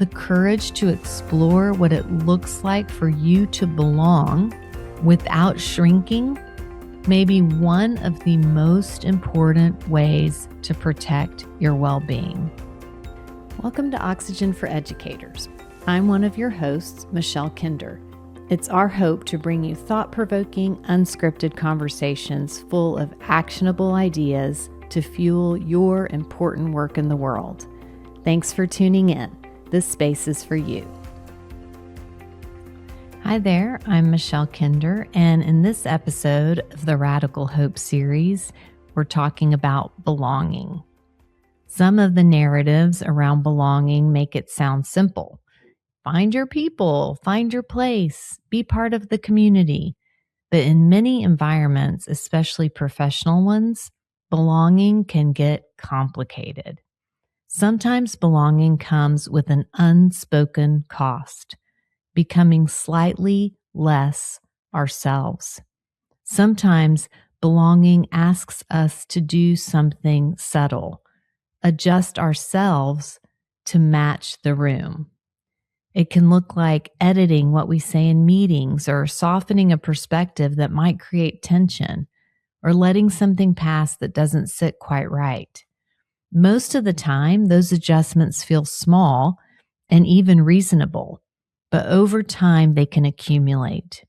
the courage to explore what it looks like for you to belong without shrinking may be one of the most important ways to protect your well-being. Welcome to Oxygen for Educators. I'm one of your hosts, Michelle Kinder. It's our hope to bring you thought-provoking, unscripted conversations full of actionable ideas to fuel your important work in the world. Thanks for tuning in. This space is for you. Hi there, I'm Michelle Kinder, and in this episode of the Radical Hope series, we're talking about belonging. Some of the narratives around belonging make it sound simple. Find your people, find your place, be part of the community. But in many environments, especially professional ones, belonging can get complicated. Sometimes belonging comes with an unspoken cost, becoming slightly less ourselves. Sometimes belonging asks us to do something subtle, adjust ourselves to match the room. It can look like editing what we say in meetings or softening a perspective that might create tension or letting something pass that doesn't sit quite right. Most of the time, those adjustments feel small and even reasonable, but over time they can accumulate.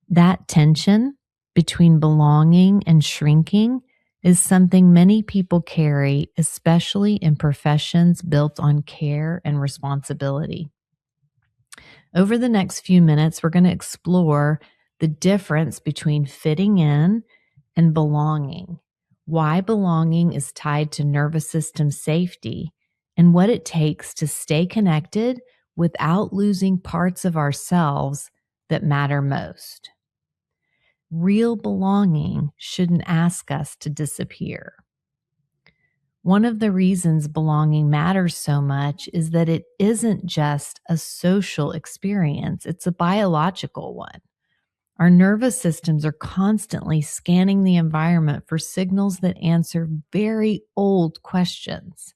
That tension between belonging and shrinking is something many people carry, especially in professions built on care and responsibility. Over the next few minutes, we're going to explore the difference between fitting in and belonging, why belonging is tied to nervous system safety, and what it takes to stay connected without losing parts of ourselves that matter most. Real belonging shouldn't ask us to disappear. One of the reasons belonging matters so much is that it isn't just a social experience, it's a biological one. Our nervous systems are constantly scanning the environment for signals that answer very old questions.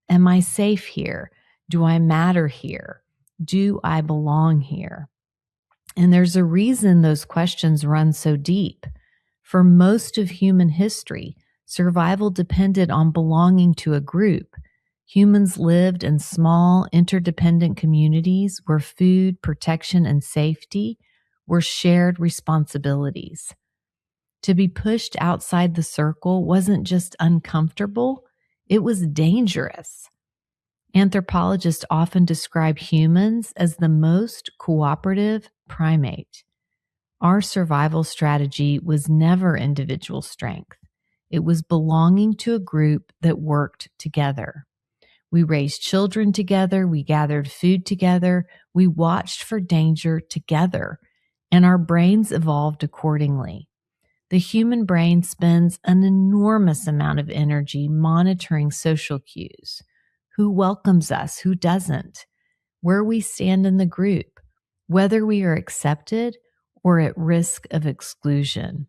Am I safe here? Do I matter here? Do I belong here? And there's a reason those questions run so deep. For most of human history, survival depended on belonging to a group. Humans lived in small, interdependent communities where food, protection, and safety were shared responsibilities. To be pushed outside the circle wasn't just uncomfortable, it was dangerous. Anthropologists often describe humans as the most cooperative primate. Our survival strategy was never individual strength. It was belonging to a group that worked together. We raised children together, we gathered food together, we watched for danger together, and our brains evolved accordingly. The human brain spends an enormous amount of energy monitoring social cues. Who welcomes us, who doesn't, where we stand in the group, whether we are accepted or at risk of exclusion.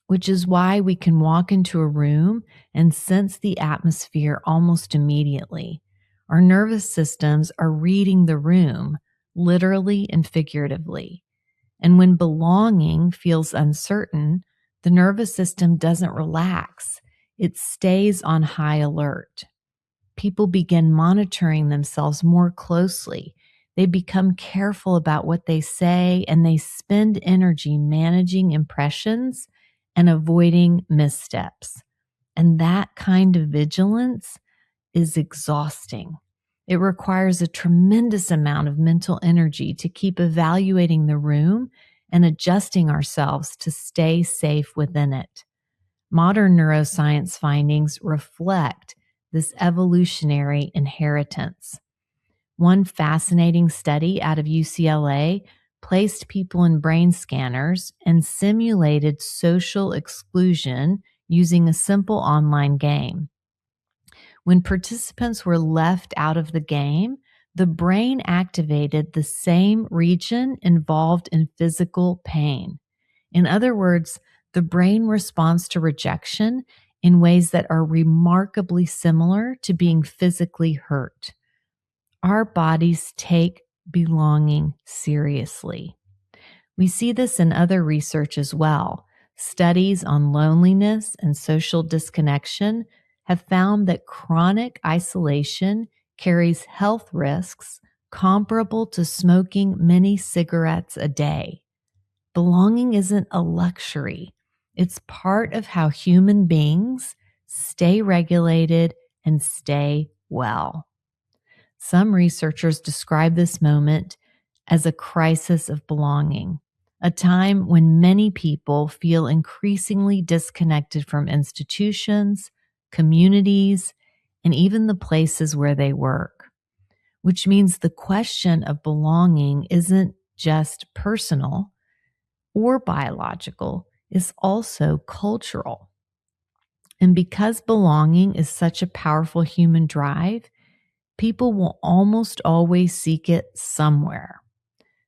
Which is why we can walk into a room and sense the atmosphere almost immediately. Our nervous systems are reading the room, literally and figuratively. And when belonging feels uncertain, the nervous system doesn't relax. It stays on high alert. People begin monitoring themselves more closely. They become careful about what they say, and they spend energy managing impressions and avoiding missteps. And that kind of vigilance is exhausting. It requires a tremendous amount of mental energy to keep evaluating the room and adjusting ourselves to stay safe within it. Modern neuroscience findings reflect this evolutionary inheritance. One fascinating study out of UCLA placed people in brain scanners and simulated social exclusion using a simple online game. When participants were left out of the game, the brain activated the same region involved in physical pain. In other words, the brain responds to rejection in ways that are remarkably similar to being physically hurt. Our bodies take belonging seriously. We see this in other research as well. Studies on loneliness and social disconnection have found that chronic isolation carries health risks comparable to smoking many cigarettes a day. Belonging isn't a luxury. It's part of how human beings stay regulated and stay well. Some researchers describe this moment as a crisis of belonging, a time when many people feel increasingly disconnected from institutions, communities, and even the places where they work, which means the question of belonging isn't just personal or biological, it's also cultural. And because belonging is such a powerful human drive, people will almost always seek it somewhere.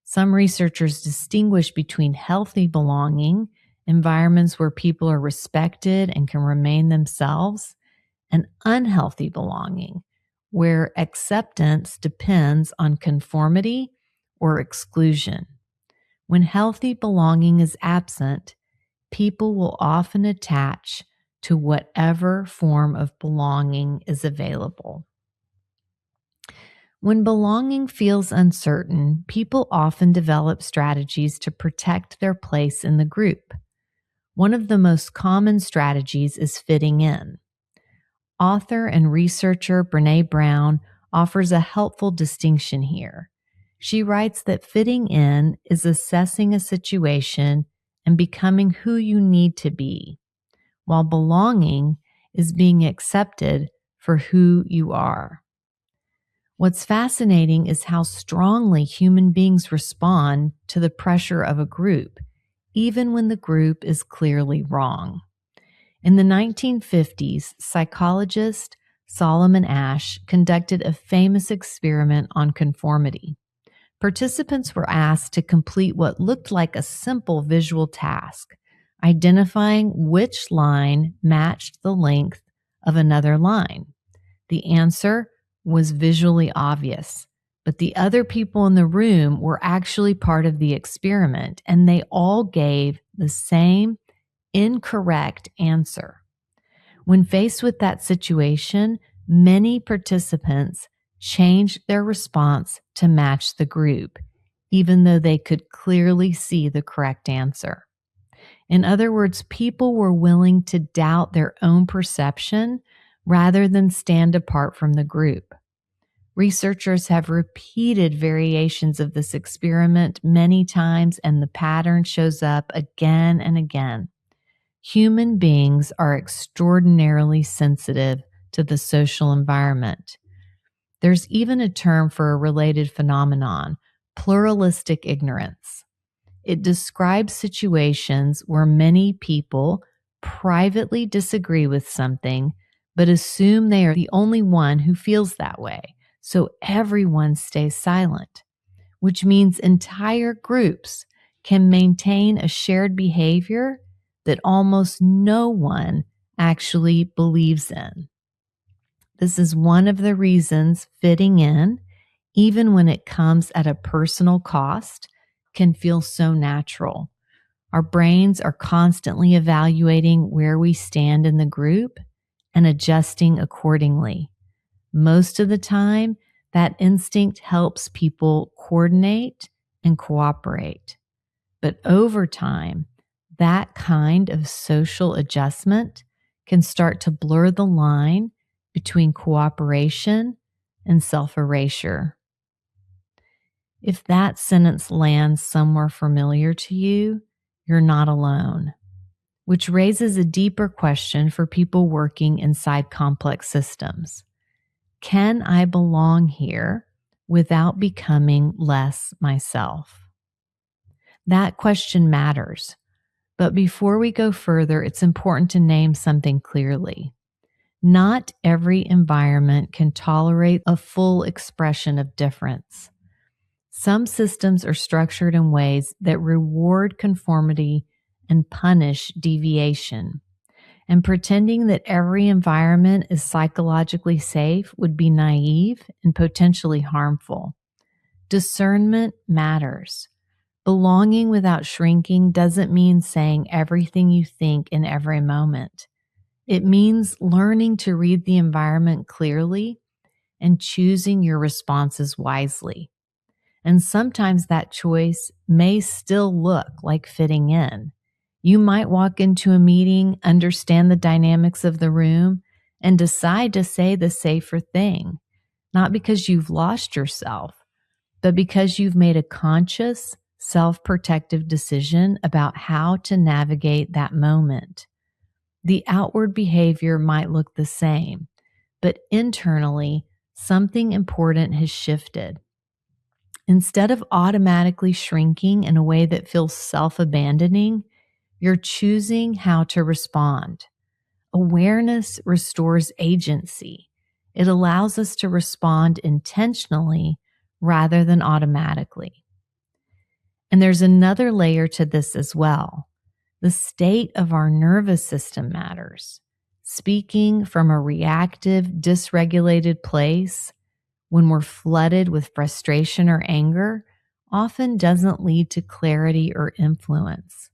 Some researchers distinguish between healthy belonging, environments where people are respected and can remain themselves, and unhealthy belonging, where acceptance depends on conformity or exclusion. When healthy belonging is absent, people will often attach to whatever form of belonging is available. When belonging feels uncertain, people often develop strategies to protect their place in the group. One of the most common strategies is fitting in. Author and researcher Brené Brown offers a helpful distinction here. She writes that fitting in is assessing a situation and becoming who you need to be, while belonging is being accepted for who you are. What's fascinating is how strongly human beings respond to the pressure of a group, even when the group is clearly wrong. In the 1950s, psychologist Solomon Asch conducted a famous experiment on conformity. Participants were asked to complete what looked like a simple visual task, identifying which line matched the length of another line. The answer was visually obvious, but the other people in the room were actually part of the experiment, and they all gave the same incorrect answer. When faced with that situation, many participants changed their response to match the group, even though they could clearly see the correct answer. In other words, people were willing to doubt their own perception rather than stand apart from the group. Researchers have repeated variations of this experiment many times, and the pattern shows up again and again. Human beings are extraordinarily sensitive to the social environment. There's even a term for a related phenomenon, pluralistic ignorance. It describes situations where many people privately disagree with something, but assume they are the only one who feels that way, so everyone stays silent, which means entire groups can maintain a shared behavior that almost no one actually believes in. This is one of the reasons fitting in, even when it comes at a personal cost, can feel so natural. Our brains are constantly evaluating where we stand in the group and adjusting accordingly. Most of the time, that instinct helps people coordinate and cooperate. But over time, that kind of social adjustment can start to blur the line between cooperation and self-erasure. If that sentence lands somewhere familiar to you, you're not alone, which raises a deeper question for people working inside complex systems. Can I belong here without becoming less myself? That question matters. But before we go further, it's important to name something clearly. Not every environment can tolerate a full expression of difference. Some systems are structured in ways that reward conformity and punish deviation. And pretending that every environment is psychologically safe would be naive and potentially harmful. Discernment matters. Belonging without shrinking doesn't mean saying everything you think in every moment. It means learning to read the environment clearly and choosing your responses wisely. And sometimes that choice may still look like fitting in. You might walk into a meeting, understand the dynamics of the room, and decide to say the safer thing, not because you've lost yourself, but because you've made a conscious, self-protective decision about how to navigate that moment. The outward behavior might look the same, but internally, something important has shifted. Instead of automatically shrinking in a way that feels self-abandoning, you're choosing how to respond. Awareness restores agency. It allows us to respond intentionally rather than automatically. And there's another layer to this as well. The state of our nervous system matters. Speaking from a reactive, dysregulated place when we're flooded with frustration or anger often doesn't lead to clarity or influence.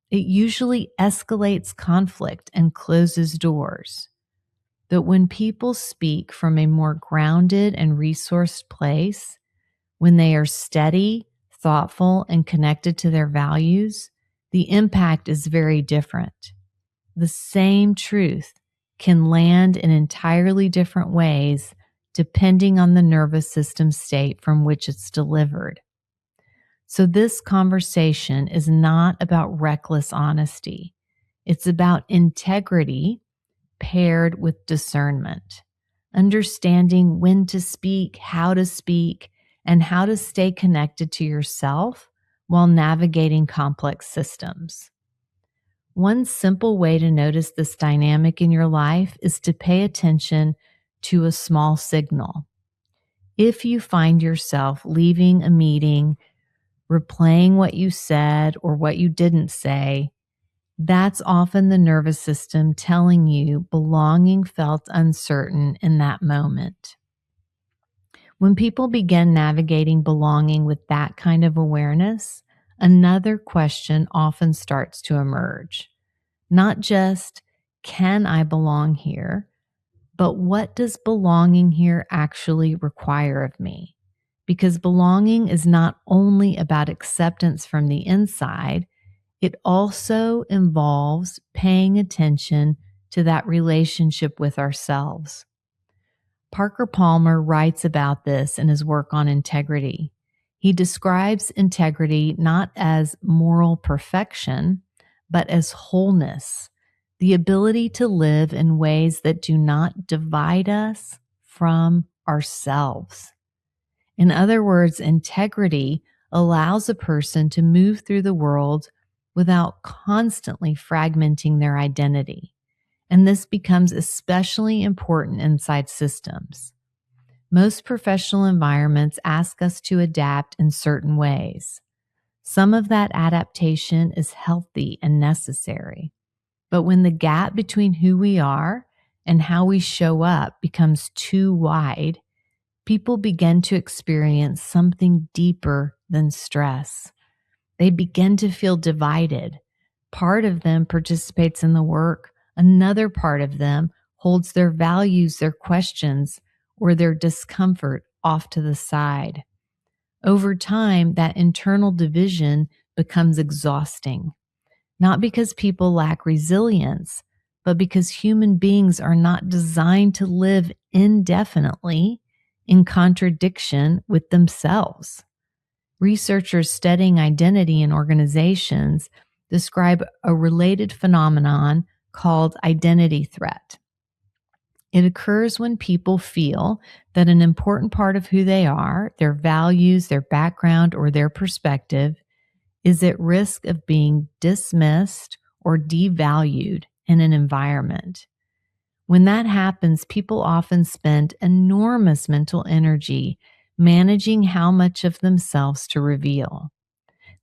It usually escalates conflict and closes doors. But when people speak from a more grounded and resourced place, when they are steady, thoughtful, and connected to their values, the impact is very different. The same truth can land in entirely different ways depending on the nervous system state from which it's delivered. So this conversation is not about reckless honesty. It's about integrity paired with discernment, understanding when to speak, and how to stay connected to yourself while navigating complex systems. One simple way to notice this dynamic in your life is to pay attention to a small signal. If you find yourself leaving a meeting, replaying what you said or what you didn't say, that's often the nervous system telling you belonging felt uncertain in that moment. When people begin navigating belonging with that kind of awareness, another question often starts to emerge. Not just, can I belong here? But what does belonging here actually require of me? Because belonging is not only about acceptance from the inside, it also involves paying attention to that relationship with ourselves. Parker Palmer writes about this in his work on integrity. He describes integrity not as moral perfection, but as wholeness, the ability to live in ways that do not divide us from ourselves. In other words, integrity allows a person to move through the world without constantly fragmenting their identity. And this becomes especially important inside systems. Most professional environments ask us to adapt in certain ways. Some of that adaptation is healthy and necessary. But when the gap between who we are and how we show up becomes too wide, people begin to experience something deeper than stress. They begin to feel divided. Part of them participates in the work. Another part of them holds their values, their questions, or their discomfort off to the side. Over time, that internal division becomes exhausting, not because people lack resilience, but because human beings are not designed to live indefinitely in contradiction with themselves. Researchers studying identity in organizations describe a related phenomenon called identity threat. It occurs when people feel that an important part of who they are, their values, their background, or their perspective is at risk of being dismissed or devalued in an environment. When that happens, people often spend enormous mental energy managing how much of themselves to reveal.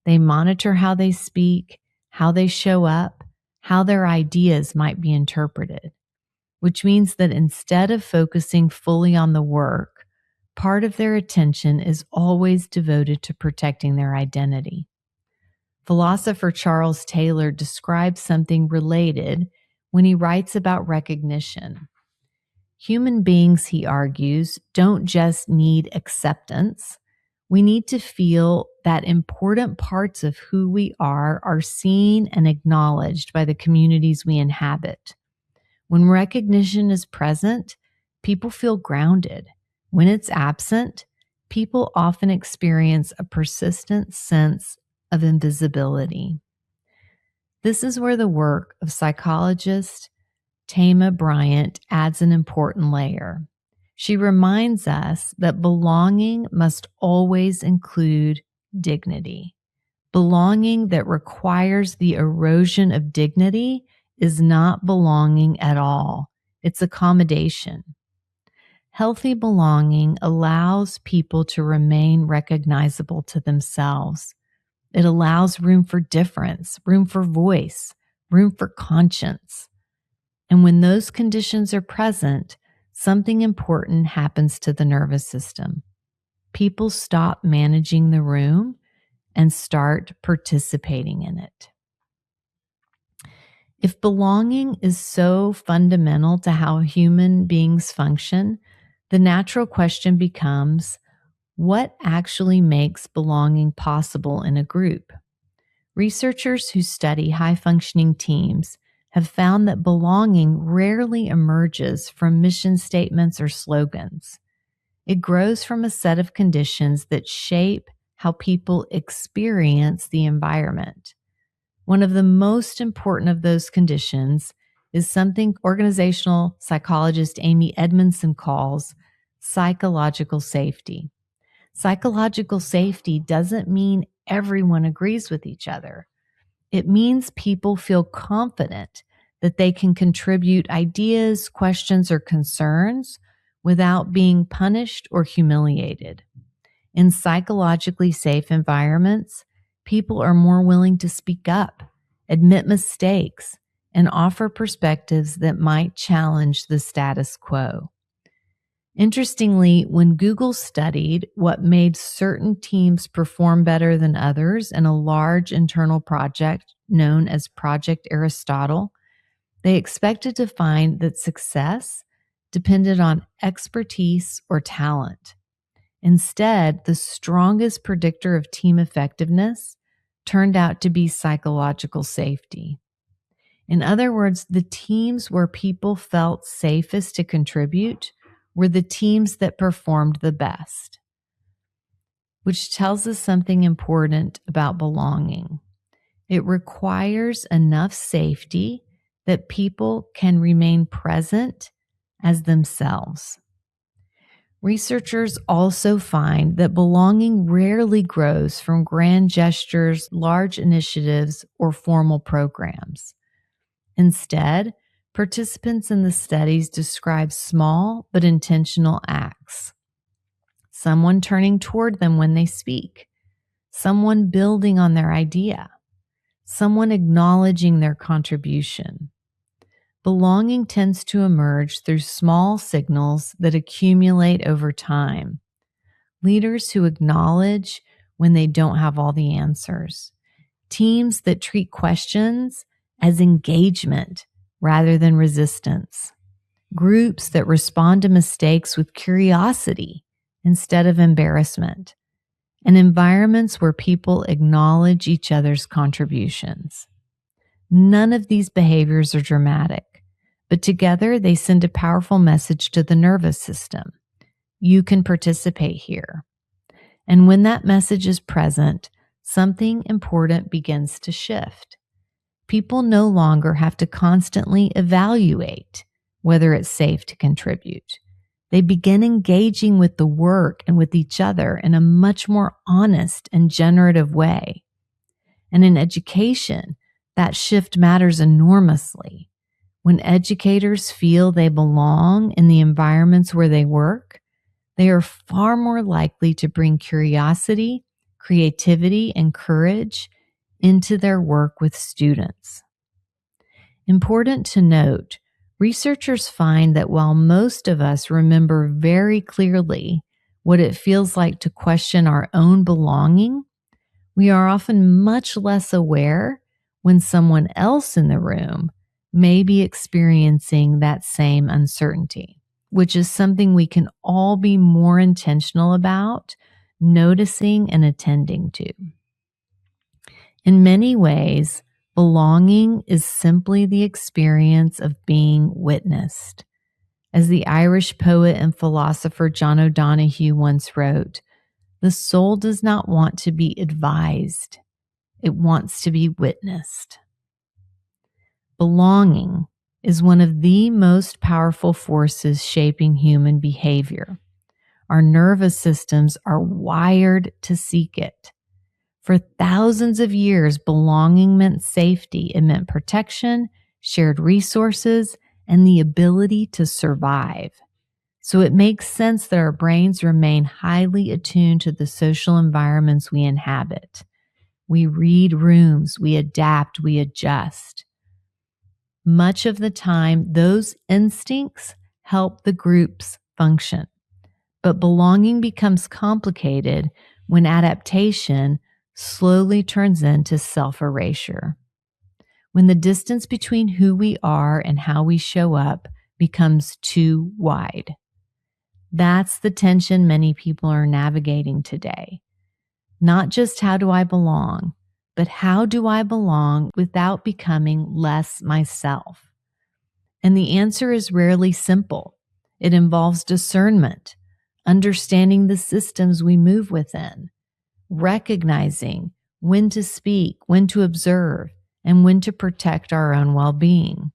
They monitor how they speak, how they show up, how their ideas might be interpreted, which means that instead of focusing fully on the work, part of their attention is always devoted to protecting their identity. Philosopher Charles Taylor describes something related when he writes about recognition. Human beings, he argues, don't just need acceptance. We need to feel that important parts of who we are seen and acknowledged by the communities we inhabit. When recognition is present, people feel grounded. When it's absent, people often experience a persistent sense of invisibility. This is where the work of psychologist Tama Bryant adds an important layer. She reminds us that belonging must always include dignity. Belonging that requires the erosion of dignity is not belonging at all. It's accommodation. Healthy belonging allows people to remain recognizable to themselves. It allows room for difference, room for voice, room for conscience. And when those conditions are present, something important happens to the nervous system. People stop managing the room and start participating in it. If belonging is so fundamental to how human beings function, the natural question becomes, what actually makes belonging possible in a group? Researchers who study high-functioning teams have found that belonging rarely emerges from mission statements or slogans. It grows from a set of conditions that shape how people experience the environment. One of the most important of those conditions is something organizational psychologist Amy Edmondson calls psychological safety. Psychological safety doesn't mean everyone agrees with each other. It means people feel confident that they can contribute ideas, questions, or concerns without being punished or humiliated. In psychologically safe environments, people are more willing to speak up, admit mistakes, and offer perspectives that might challenge the status quo. Interestingly, when Google studied what made certain teams perform better than others in a large internal project known as Project Aristotle, they expected to find that success depended on expertise or talent. Instead, the strongest predictor of team effectiveness turned out to be psychological safety. In other words, the teams where people felt safest to contribute were the teams that performed the best, which tells us something important about belonging. It requires enough safety that people can remain present as themselves. Researchers also find that belonging rarely grows from grand gestures, large initiatives, or formal programs. Instead, participants in the studies describe small but intentional acts. Someone turning toward them when they speak, someone building on their idea, someone acknowledging their contribution. Belonging tends to emerge through small signals that accumulate over time. Leaders who acknowledge when they don't have all the answers. Teams that treat questions as engagement rather than resistance. Groups that respond to mistakes with curiosity instead of embarrassment. And environments where people acknowledge each other's contributions. None of these behaviors are dramatic, but together they send a powerful message to the nervous system. You can participate here. And when that message is present, something important begins to shift. People no longer have to constantly evaluate whether it's safe to contribute. They begin engaging with the work and with each other in a much more honest and generative way. And in education, that shift matters enormously. When educators feel they belong in the environments where they work, they are far more likely to bring curiosity, creativity, and courage into their work with students. Important to note, researchers find that while most of us remember very clearly what it feels like to question our own belonging, we are often much less aware when someone else in the room may be experiencing that same uncertainty, which is something we can all be more intentional about noticing and attending to. In many ways, belonging is simply the experience of being witnessed. As the Irish poet and philosopher John O'Donohue once wrote, the soul does not want to be advised, it wants to be witnessed. Belonging is one of the most powerful forces shaping human behavior. Our nervous systems are wired to seek it. For thousands of years, belonging meant safety. It meant protection, shared resources, and the ability to survive. So it makes sense that our brains remain highly attuned to the social environments we inhabit. We read rooms, we adapt, we adjust. Much of the time, those instincts help the groups function. But belonging becomes complicated when adaptation slowly turns into self-erasure. When the distance between who we are and how we show up becomes too wide. That's the tension many people are navigating today. Not just how do I belong, but how do I belong without becoming less myself? And the answer is rarely simple. It involves discernment, understanding the systems we move within, recognizing when to speak, when to observe, and when to protect our own well-being.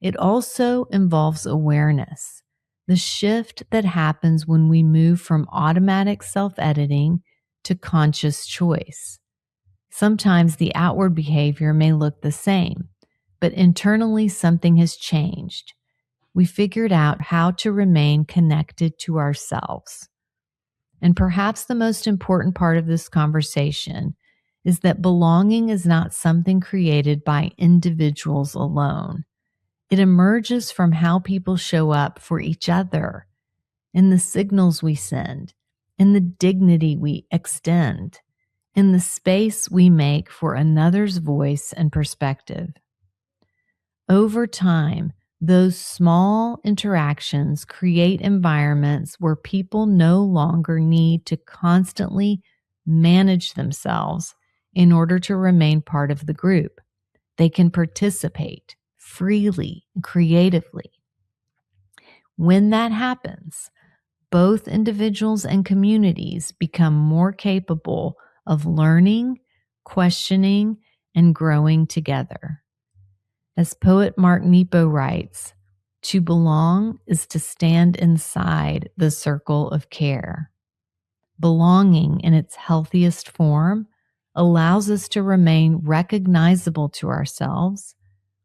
It also involves awareness, the shift that happens when we move from automatic self-editing to conscious choice. Sometimes the outward behavior may look the same, but internally something has changed. We figured out how to remain connected to ourselves. And perhaps the most important part of this conversation is that belonging is not something created by individuals alone. It emerges from how people show up for each other, in the signals we send, in the dignity we extend, in the space we make for another's voice and perspective. Over time, those small interactions create environments where people no longer need to constantly manage themselves in order to remain part of the group. They can participate freely and creatively. When that happens, both individuals and communities become more capable of learning, questioning, and growing together. As poet Mark Nepo writes, to belong is to stand inside the circle of care. Belonging in its healthiest form allows us to remain recognizable to ourselves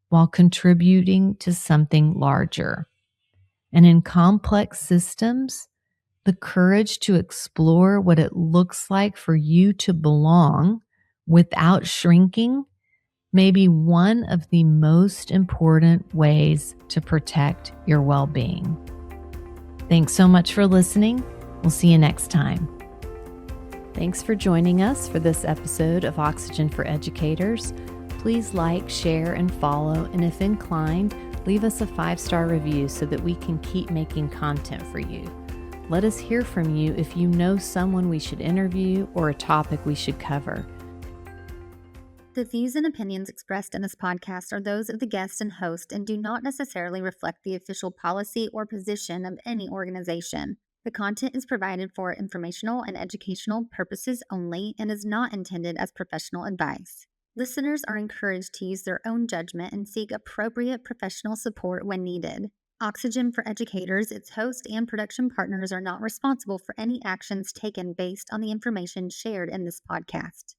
while contributing to something larger. And in complex systems, the courage to explore what it looks like for you to belong without shrinking may be one of the most important ways to protect your well-being. Thanks so much for listening. We'll see you next time. Thanks for joining us for this episode of Oxygen for Educators. Please like, share, and follow, and if inclined, leave us a 5-star review so that we can keep making content for you. Let us hear from you if you know someone we should interview or a topic we should cover. The views and opinions expressed in this podcast are those of the guest and host and do not necessarily reflect the official policy or position of any organization. The content is provided for informational and educational purposes only and is not intended as professional advice. Listeners are encouraged to use their own judgment and seek appropriate professional support when needed. Oxygen for Educators, its host and production partners are not responsible for any actions taken based on the information shared in this podcast.